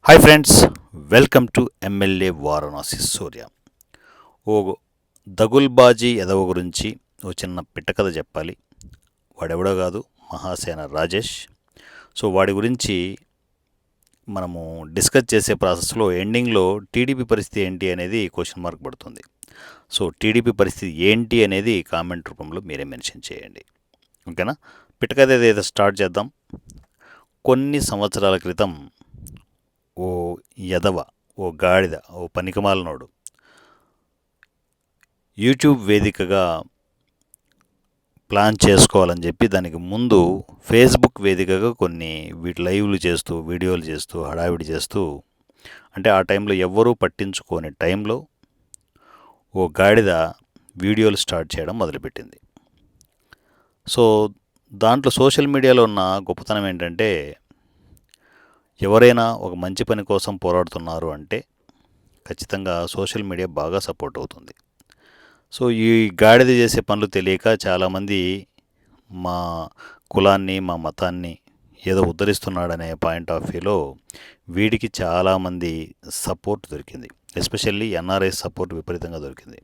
Hi friends, welcome to MLA Varanasi Surya. ఓ దగుల్బాజీ ఎదవ గురించి ఓ చిన్న పిట్టకథ చెప్పాలి. వాడెవడో కాదు, మహాసేన రాజేష్. సో వాడి గురించి మనము డిస్కస్ చేసే ప్రాసెస్లో ఎండింగ్లో టీడీపీ పరిస్థితి ఏంటి అనేది క్వశ్చన్ మార్క్ పడుతుంది. సో టీడీపీ పరిస్థితి ఏంటి అనేది కామెంట్ రూపంలో మీరే మెన్షన్ చేయండి. ఓకేనా? పిట్టకథ ఏదో స్టార్ట్ చేద్దాం. కొన్ని సంవత్సరాల క్రితం ఓ ఎదవ, ఓ గాడిద, ఓ పనికిమాలినోడు యూట్యూబ్ వేదికగా ప్లాన్ చేసుకోవాలని చెప్పి దానికి ముందు ఫేస్బుక్ వేదికగా కొన్ని లైవ్లు చేస్తూ, వీడియోలు చేస్తూ, హడావిడి చేస్తూ, అంటే ఆ టైంలో ఎవ్వరూ పట్టించుకోని టైంలో ఓ గాడిద వీడియోలు స్టార్ట్ చేయడం మొదలుపెట్టింది. సో దాంట్లో సోషల్ మీడియాలో ఉన్న గొప్పతనం ఏంటంటే, ఎవరైనా ఒక మంచి పని కోసం పోరాడుతున్నారు అంటే ఖచ్చితంగా సోషల్ మీడియా బాగా సపోర్ట్ అవుతుంది. సో ఈ గాడిద చేసే పనులు తెలియక చాలామంది మా కులాన్ని, మా మతాన్ని ఏదో ఉద్ధరిస్తున్నాడనే పాయింట్ ఆఫ్ వ్యూలో వీడికి చాలామంది సపోర్ట్ దొరికింది. ఎస్పెషల్లీ ఎన్ఆర్ఐ సపోర్ట్ విపరీతంగా దొరికింది.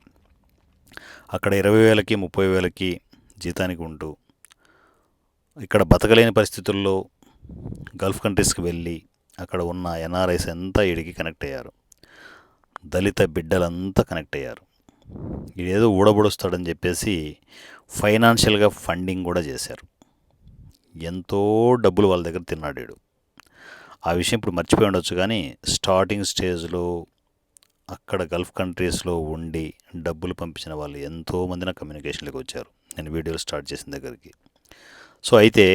అక్కడ 20,000కి 30,000కి జీతానికి ఉంటూ ఇక్కడ బతకలేని పరిస్థితుల్లో గల్ఫ్ కంట్రీస్కి వెళ్ళి అక్కడ ఉన్న ఎన్ఆర్ఐస్ అంతా వీడికి కనెక్ట్ అయ్యారు. దళిత బిడ్డలంతా కనెక్ట్ అయ్యారు. ఇదేదో ఊడబొడుస్తాడని చెప్పేసి ఫైనాన్షియల్గా ఫండింగ్ కూడా చేశారు. ఎంతో డబ్బులు వాళ్ళ దగ్గర తిన్నాడు వీడు. ఆ విషయం ఇప్పుడు మర్చిపోయి ఉండొచ్చు, కానీ స్టార్టింగ్ స్టేజ్లో అక్కడ గల్ఫ్ కంట్రీస్లో ఉండి డబ్బులు పంపించిన వాళ్ళు ఎంతోమంది నా కమ్యూనికేషన్లోకి వచ్చారు నేను వీడియోలు స్టార్ట్ చేసిన దగ్గరికి. సో అయితే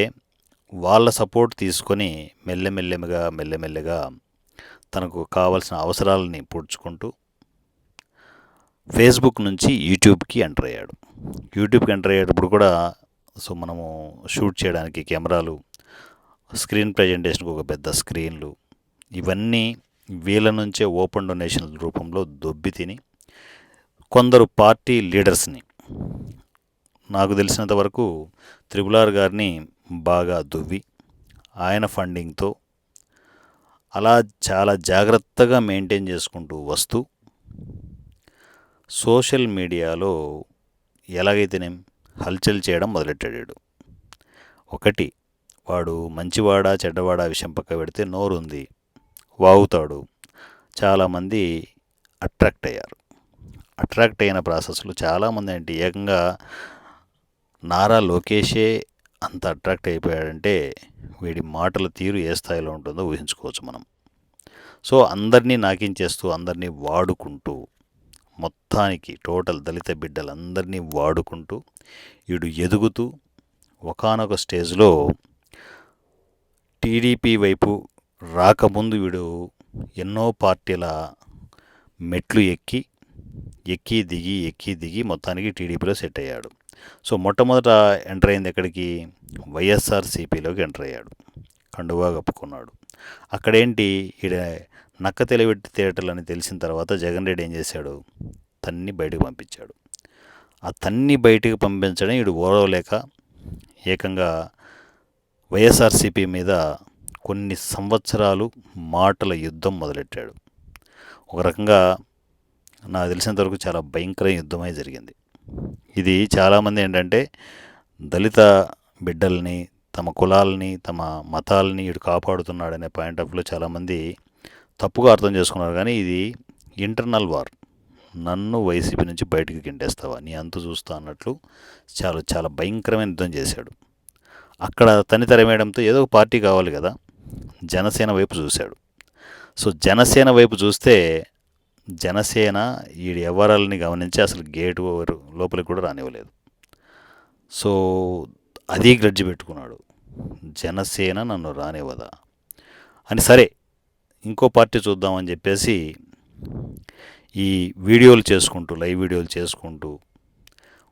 వాళ్ళ సపోర్ట్ తీసుకొని మెల్లమెల్లగా తనకు కావాల్సిన అవసరాలని పూడ్చుకుంటూ ఫేస్బుక్ నుంచి యూట్యూబ్కి ఎంటర్ అయ్యాడు. యూట్యూబ్కి ఎంటర్ అయ్యేటప్పుడు కూడా మనము షూట్ చేయడానికి కెమెరాలు, స్క్రీన్ ప్రజెంటేషన్కి ఒక పెద్ద స్క్రీన్లు, ఇవన్నీ వీళ్ళ నుంచే ఓపెన్ డొనేషన్ రూపంలో దొబ్బి తిని కొందరు పార్టీ లీడర్స్ని, నాకు తెలిసినంత వరకు త్రిపుల్ గారిని బాగా దువ్వి ఆయన ఫండింగ్తో అలా చాలా జాగ్రత్తగా మెయింటైన్ చేసుకుంటూ వస్తూ సోషల్ మీడియాలో ఎలాగైతేనే హల్చల్ చేయడం మొదలెట్టాడు. ఒకటి, వాడు మంచివాడా చెడ్డవాడా విషయం పక్క పెడితే నోరుంది, వాగుతాడు. చాలామంది అట్రాక్ట్ అయ్యారు. అట్రాక్ట్ అయిన ప్రాసెస్లో చాలామంది అంటే ఏకంగా నారా లోకేషే అంత అట్రాక్ట్ అయిపోయాడంటే వీడి మాటల తీరు ఏ స్థాయిలో ఉంటుందో ఊహించుకోవచ్చు మనం. సో అందరినీ నాకించేస్తూ, అందరినీ వాడుకుంటూ, మొత్తానికి టోటల్ దళిత బిడ్డలందరినీ వాడుకుంటూ వీడు ఎదుగుతూ ఒకానొక స్టేజ్లో టీడీపీ వైపు రాకముందు వీడు ఎన్నో పార్టీల మెట్లు ఎక్కి దిగి మొత్తానికి టీడీపీలో సెట్ అయ్యాడు. సో మొట్టమొదట ఎంటర్ అయింది ఎక్కడికి? వైఎస్ఆర్సీపీలోకి ఎంటర్ అయ్యాడు. కండువా కప్పుకున్నాడు. అక్కడేంటి, ఈడ నక్క తెలివెట్టి థియేటర్లు అని తెలిసిన తర్వాత జగన్ రెడ్డి ఏం చేశాడు? తన్ని బయటకు పంపించాడు. ఆ తన్ని బయటకు పంపించడం వీడు ఓరవలేక ఏకంగా వైఎస్ఆర్సీపీ మీద కొన్ని సంవత్సరాలు మాటల యుద్ధం మొదలెట్టాడు. ఒక రకంగా నాకు తెలిసినంతవరకు చాలా భయంకర యుద్ధమై జరిగింది. ఇది చాలామంది ఏంటంటే దళిత బిడ్డల్ని, తమ కులాలని, తమ మతాలని వీడు కాపాడుతున్నాడనే పాయింట్ ఆఫ్ వ్యూలో చాలామంది తప్పుగా అర్థం చేసుకున్నారు. కానీ ఇది ఇంటర్నల్ వార్. నన్ను వైసీపీ నుంచి బయటికి గింటేస్తావా, నీ అంతు చూస్తా అన్నట్లు చాలా భయంకరమైన యుద్ధం చేశాడు. అక్కడ తరమేయడంతో ఏదో ఒక పార్టీ కావాలి కదా, జనసేన వైపు చూశాడు. సో జనసేన వైపు చూస్తే జనసేన ఈ వ్యవహారాలని గమనించి అసలు గేటు లోపలికి కూడా రానివ్వలేదు. సో అది గ్రడ్జి పెట్టుకున్నాడు, జనసేన నన్ను రానివ్వదా అని. సరే ఇంకో పార్టీ చూద్దామని చెప్పేసి ఈ వీడియోలు చేసుకుంటూ, లైవ్ వీడియోలు చేసుకుంటూ,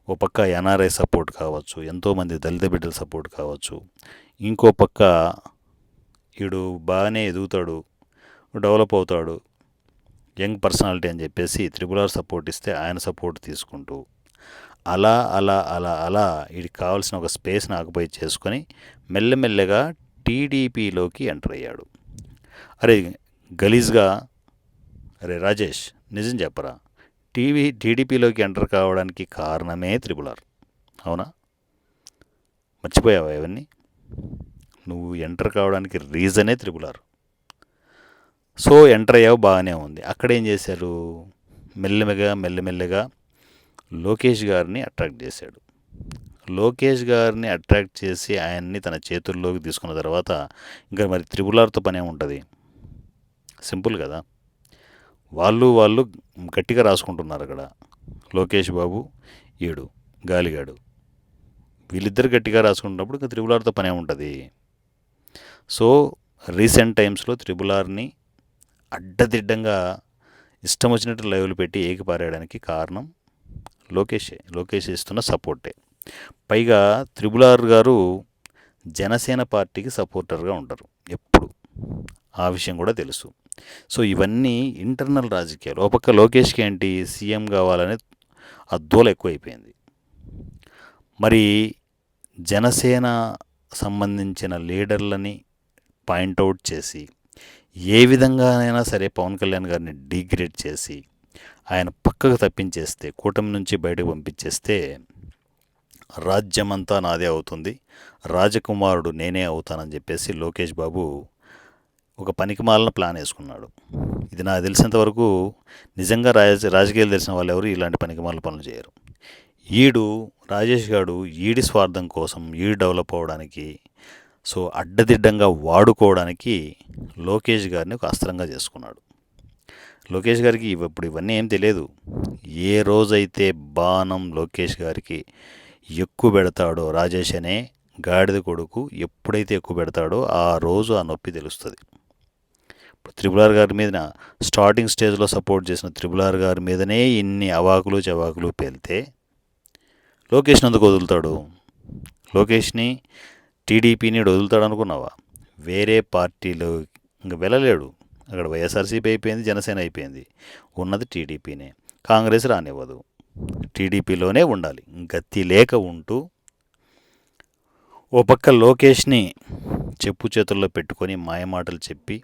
ఓ పక్క ఎన్ఆర్ఐ సపోర్ట్ కావచ్చు, ఎంతోమంది దళిత బిడ్డల సపోర్ట్ కావచ్చు, ఇంకో పక్క వీడు బాగానే ఎదుగుతాడు, డెవలప్ అవుతాడు, యంగ్ పర్సనాలిటీ అని చెప్పేసి త్రిపుల్ సపోర్ట్ ఇస్తే ఆయన సపోర్ట్ తీసుకుంటూ అలా వీడికి కావాల్సిన ఒక స్పేస్ని ఆక్యుపై చేసుకొని మెల్లమెల్లగా టీడీపీలోకి ఎంటర్ అయ్యాడు. అరే గలీజ్గా, అరే రాజేష్ నిజం చెప్పరా, టీడీపీలోకి ఎంటర్ కావడానికి కారణమే త్రిపుల్ ఆర్. అవునా? మర్చిపోయావా ఇవన్నీ? నువ్వు ఎంటర్ కావడానికి రీజనే త్రిపుల్ ఆర్. సో ఎంటర్ అయ్యావు, బాగానే ఉంది. అక్కడ ఏం చేశారు? మెల్లమెల్లగా లోకేష్ గారిని అట్రాక్ట్ చేశాడు. లోకేష్ గారిని అట్రాక్ట్ చేసి ఆయన్ని తన చేతుల్లోకి తీసుకున్న తర్వాత ఇంకా మరి త్రిపుల్ ఆర్తో పనే ఉంటుంది. సింపుల్ కదా. వాళ్ళు గట్టిగా రాసుకుంటున్నారు అక్కడ. లోకేష్ బాబు, ఈడు గాలిగాడు, వీళ్ళిద్దరు గట్టిగా రాసుకుంటున్నప్పుడు ఇంకా త్రిపుల్ ఆర్తో పనే ఉంటుంది. సో రీసెంట్ టైమ్స్లో త్రిపుల్ ఆర్ని అడ్డదిడ్డంగా ఇష్టం వచ్చినట్టు లైవ్లు పెట్టి ఏకిపారేయడానికి కారణం లోకేష్ ఇస్తున్న సపోర్టే. పైగా త్రిపుల్ ఆర్ గారు జనసేన పార్టీకి సపోర్టర్గా ఉంటారు ఎప్పుడు, ఆ విషయం కూడా తెలుసు. సో ఇవన్నీ ఇంటర్నల్ రాజకీయాలు. ఒక పక్క లోకేష్కి ఏంటి, సీఎం కావాలనే అద్దోలు ఎక్కువైపోయింది. మరి జనసేన సంబంధించిన లీడర్లని పాయింట్అవుట్ చేసి ఏ విధంగానైనా సరే పవన్ కళ్యాణ్ గారిని డిగ్రేడ్ చేసి ఆయన పక్కకు తప్పించేస్తే, కూటమి నుంచి బయటకు పంపించేస్తే రాజ్యమంతా నాదే అవుతుంది, రాజకుమారుడు నేనే అవుతానని చెప్పేసి లోకేష్ బాబు ఒక పనికిమాలిన ప్లాన్ వేసుకున్నాడు. ఇది నాకు తెలిసినంత వరకు నిజంగా రాజకీయాలు తెలిసిన వాళ్ళు ఎవరు ఇలాంటి పనికిమాలిన పనులు చేయరు. రాజేష్ గారు ఈడి స్వార్థం కోసం, ఈడు డెవలప్ అవ్వడానికి, సో అడ్డదిడ్డంగా వాడుకోవడానికి లోకేష్ గారిని ఒక అస్త్రంగా చేసుకున్నాడు. లోకేష్ గారికి ఇప్పుడు ఇవన్నీ ఏం తెలియదు. ఏ రోజైతే బాణం లోకేష్ గారికి ఎక్కువ పెడతాడో, రాజేష్ అనే గాడిద కొడుకు ఎప్పుడైతే ఎక్కువ పెడతాడో ఆ రోజు ఆ నొప్పి తెలుస్తుంది. ఇప్పుడు త్రిపుల్ ఆర్ గారి మీద స్టార్టింగ్ స్టేజ్లో సపోర్ట్ చేసిన త్రిపుల్ ఆర్ గారి మీదనే ఇన్ని అవాకులు చవాకులు పేలితే లోకేష్ని ఎందుకు వదులుతాడు? లోకేష్ని, టీడీపీని వదులుతాడు అనుకున్నావా? వేరే పార్టీలో ఇంకా వెళ్ళలేడు. అక్కడ వైఎస్ఆర్సీపీ అయిపోయింది, జనసేన అయిపోయింది, ఉన్నది టీడీపీనే. కాంగ్రెస్ రానివ్వదు, టీడీపీలోనే ఉండాలి. గతి లేక ఉంటూ ఓ పక్క లోకేష్ని చెప్పు చేతుల్లో పెట్టుకొని మాయమాటలు చెప్పి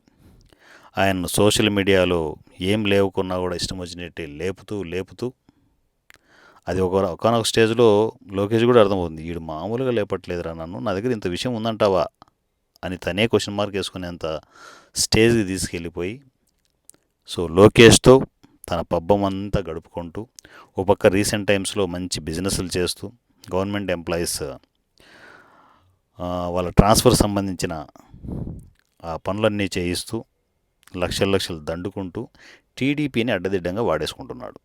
ఆయన్ను సోషల్ మీడియాలో ఏం లేవుకున్నా కూడా ఇష్టం వచ్చినట్టు లేపుతూ అది ఒకనొక స్టేజ్లో లోకేష్ కూడా అర్థమవుతుంది, వీడు మామూలుగా లేపట్లేదురా నన్ను, నా దగ్గర ఇంత విషయం ఉందంటావా అని తనే క్వశ్చన్ మార్క్ వేసుకునేంత స్టేజ్కి తీసుకెళ్ళిపోయి, సో లోకేష్తో తన పబ్బం అంతా గడుపుకుంటూ ఓ పక్క రీసెంట్ టైమ్స్లో మంచి బిజినెస్లు చేస్తూ, గవర్నమెంట్ ఎంప్లాయీస్ వాళ్ళ ట్రాన్స్ఫర్ సంబంధించిన ఆ పనులన్నీ చేయిస్తూ లక్షలు దండుకుంటూ టీడీపీని అడ్డదిడ్డంగా వాడేసుకుంటున్నాడు.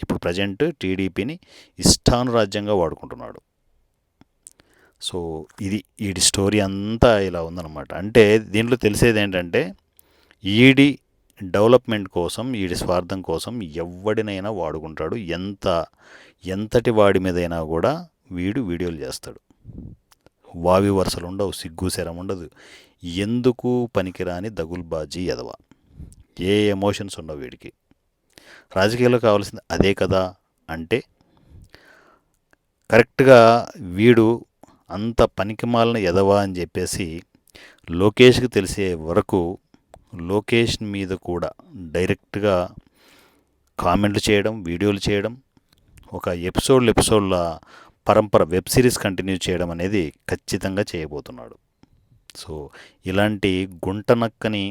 ఇప్పుడు ప్రజెంట్ టీడీపీని ఇష్టానురాజ్యంగా వాడుకుంటున్నాడు. సో ఈడి స్టోరీ అంతా ఇలా ఉందన్నమాట. అంటే దీంట్లో తెలిసేది ఏంటంటే ఈడి డెవలప్మెంట్ కోసం, ఈడి స్వార్థం కోసం ఎవడినైనా వాడుకుంటాడు. ఎంతటి వాడి మీదైనా కూడా వీడియోలు చేస్తాడు. వావి వరుసలు ఉండవు, సిగ్గు శరం ఉండదు, ఎందుకు పనికిరాని దగుల్బాజీ ఎదవ, ఏ ఎమోషన్స్ ఉండవు వీడికి. రాజకీయాల్లో కావాల్సింది అదే కదా అంటే కరెక్ట్గా వీడు అంత పనికిమాలిన ఎదవా అని చెప్పేసి లోకేష్కి తెలిసే వరకు లోకేష్ మీద కూడా డైరెక్ట్గా కామెంట్లు చేయడం, వీడియోలు చేయడం, ఒక ఎపిసోడ్ల పరంపర వెబ్ సిరీస్ కంటిన్యూ చేయడం అనేది ఖచ్చితంగా చేయబోతున్నాడు. సో ఇలాంటి గుంటనక్కని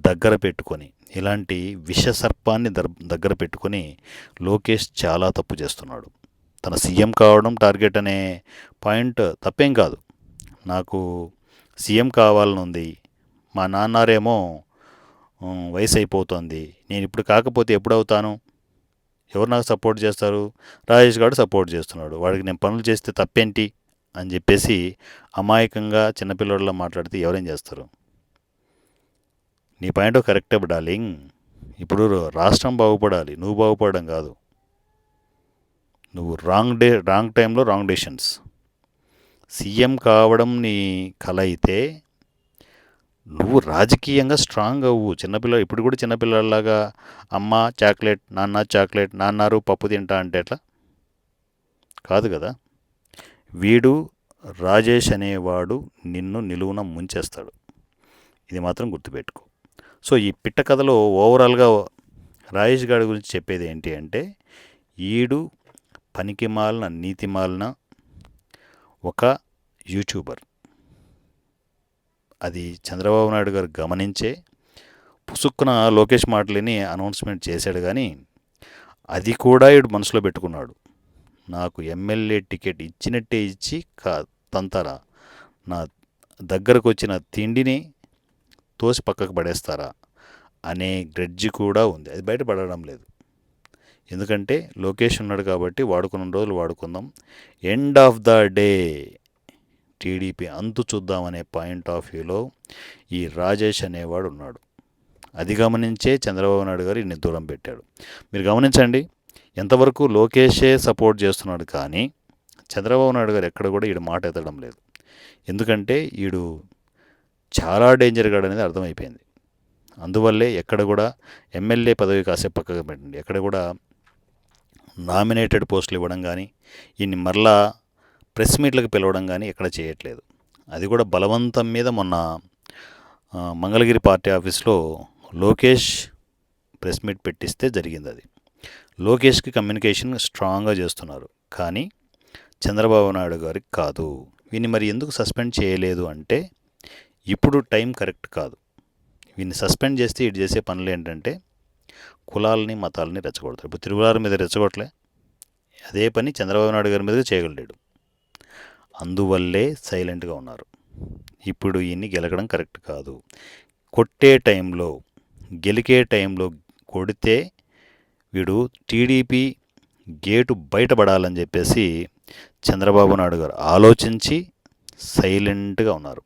దగ్గర పెట్టుకొని, ఇలాంటి విషసర్పాన్ని దగ్గర పెట్టుకొని లోకేష్ చాలా తప్పు చేస్తున్నాడు. తన సీఎం కావడం టార్గెట్ అనే పాయింట్ తప్పేం కాదు. నాకు సీఎం కావాలని ఉంది, మా నాన్నారేమో వయసు అయిపోతుంది, నేను ఇప్పుడు కాకపోతే ఎప్పుడు అవుతాను, ఎవరు నాకు సపోర్ట్ చేస్తారు? రాజేష్ గారు సపోర్ట్ చేస్తున్నాడు, వాడికి నేను పనులు చేస్తే తప్పేంటి అని చెప్పేసి అమాయకంగా చిన్నపిల్లడిలో మాట్లాడితే ఎవరేం చేస్తారు? నీ పాయింట్ కరెక్టే డార్లింగ్. ఇప్పుడు రాష్ట్రం బాగుపడాలి, నువ్వు బాగుపడడం కాదు. నువ్వు రాంగ్ టైంలో రాంగ్ డెసిషన్స్. సీఎం కావడం నీ కల అయితే నువ్వు రాజకీయంగా స్ట్రాంగ్ అవ్వు. ఇప్పుడు కూడా చిన్నపిల్లలాగా అమ్మ చాక్లెట్, నాన్న చాక్లెట్, నాన్నారు పప్పు తింటా అంటే ఎట్లా? కాదు కదా. రాజేష్ అనేవాడు నిన్ను నిలువున ముంచేస్తాడు, ఇది మాత్రం గుర్తుపెట్టుకో. సో ఈ పిట్ట కథలో ఓవరాల్గా రాజేష్ గారి గురించి చెప్పేది ఏంటి అంటే, ఈడు పనికిమాలిన నీతిమాలిన ఒక యూట్యూబర్. అది చంద్రబాబు నాయుడు గారు గమనించే పుసుక్కున లోకేష్ మాటలని అనౌన్స్మెంట్ చేశాడు. కానీ అది కూడా ఈడు మనసులో పెట్టుకున్నాడు. నాకు ఎమ్మెల్యే టికెట్ ఇచ్చినట్టే ఇచ్చి తంతారా, నా దగ్గరకు వచ్చిన తిండిని తోసి పక్కకు పడేస్తారా అనే గ్రెడ్జి కూడా ఉంది. అది బయటపడడం లేదు. ఎందుకంటే లోకేష్ ఉన్నాడు కాబట్టి వాడుకున్న రోజులు వాడుకుందాం, end of the day TDP అంతు చూద్దామనే పాయింట్ ఆఫ్ వ్యూలో ఈ రాజేష్ అనేవాడు ఉన్నాడు. అది గమనించే చంద్రబాబు నాయుడు గారు ఈయన్ని దూరం పెట్టాడు. మీరు గమనించండి, ఎంతవరకు లోకేషే సపోర్ట్ చేస్తున్నాడు, కానీ చంద్రబాబు నాయుడు గారు ఎక్కడ కూడా ఈడు మాట ఎత్తడం లేదు. ఎందుకంటే ఈడు చాలా డేంజర్ గాడు అనేది అర్థమైపోయింది. అందువల్లే ఎక్కడ కూడా ఎమ్మెల్యే పదవి కాసేపు పక్కగా పెట్టండి, ఎక్కడ కూడా నామినేటెడ్ పోస్టులు ఇవ్వడం కానీ, ఈయన్ని మరలా ప్రెస్ మీట్లకు పిలవడం కానీ ఎక్కడ చేయట్లేదు. అది కూడా బలవంతం మీద మొన్న మంగళగిరి పార్టీ ఆఫీస్లో లోకేష్ ప్రెస్ మీట్ పెట్టిస్తే జరిగింది. అది లోకేష్కి కమ్యూనికేషన్ స్ట్రాంగ్గా చేస్తున్నారు, కానీ చంద్రబాబు నాయుడు గారికి కాదు. వీన్ని మరి ఎందుకు సస్పెండ్ చేయలేదు అంటే, ఇప్పుడు టైం కరెక్ట్ కాదు. వీన్ని సస్పెండ్ చేస్తే ఇటు చేసే పనులు ఏంటంటే కులాలని మతాలని రెచ్చగొడతారు. ఇప్పుడు తిరుగులారి మీద రెచ్చగొట్టలే, అదే పని చంద్రబాబు నాయుడు గారి మీద చేయగలిగాడు. అందువల్లే సైలెంట్గా ఉన్నారు. ఇప్పుడు ఈయన్ని గెలకడం కరెక్ట్ కాదు. కొట్టే టైంలో, గెలికే టైంలో కొడితే వీడు టీడీపీ గేటు బయటపడాలని చెప్పేసి చంద్రబాబు నాయుడు గారు ఆలోచించి సైలెంట్గా ఉన్నారు.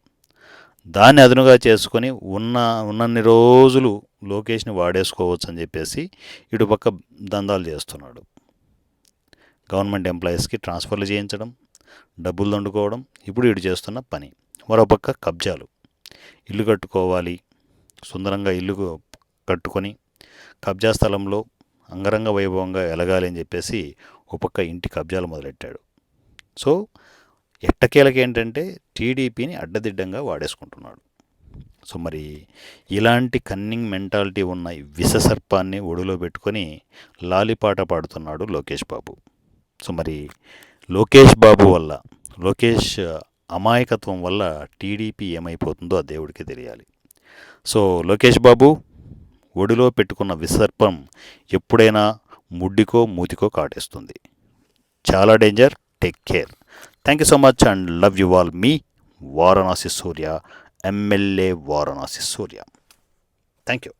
దాన్ని అదునుగా చేసుకొని ఉన్నన్ని రోజులు లోకేష్ని వాడేసుకోవచ్చు అని చెప్పేసి ఇటు పక్క దందాలు చేస్తున్నాడు. గవర్నమెంట్ ఎంప్లాయీస్కి ట్రాన్స్ఫర్లు చేయించడం, డబ్బులు దండుకోవడం ఇప్పుడు వీడు చేస్తున్న పని. మరోపక్క కబ్జాలు, ఇల్లు కట్టుకోవాలి, సుందరంగా ఇల్లు కట్టుకొని కబ్జా స్థలంలో అంగరంగ వైభవంగా ఎలగాలి అని చెప్పేసి ఒక పక్క ఇంటి కబ్జాలు మొదలెట్టాడు. సో ఎట్టకేలకి ఏంటంటే టీడీపీని అడ్డదిడ్డంగా వాడేసుకుంటున్నాడు. సో మరి ఇలాంటి కన్నింగ్ మెంటాలిటీ ఉన్న విషసర్పాన్ని ఒడిలో పెట్టుకొని లాలిపాట పాడుతున్నాడు లోకేష్ బాబు. సో మరి లోకేష్ బాబు వల్ల, లోకేష్ అమాయకత్వం వల్ల టీడీపీ ఏమైపోతుందో ఆ దేవుడికి తెలియాలి. సో లోకేష్ బాబు ఒడిలో పెట్టుకున్న విసర్పం ఎప్పుడైనా ముడ్డికో మూతికో కాటేస్తుంది. చాలా danger. Take care. Thank you so much and love you all. Me Varanasi Surya, MLA Varanasi Surya. Thank you.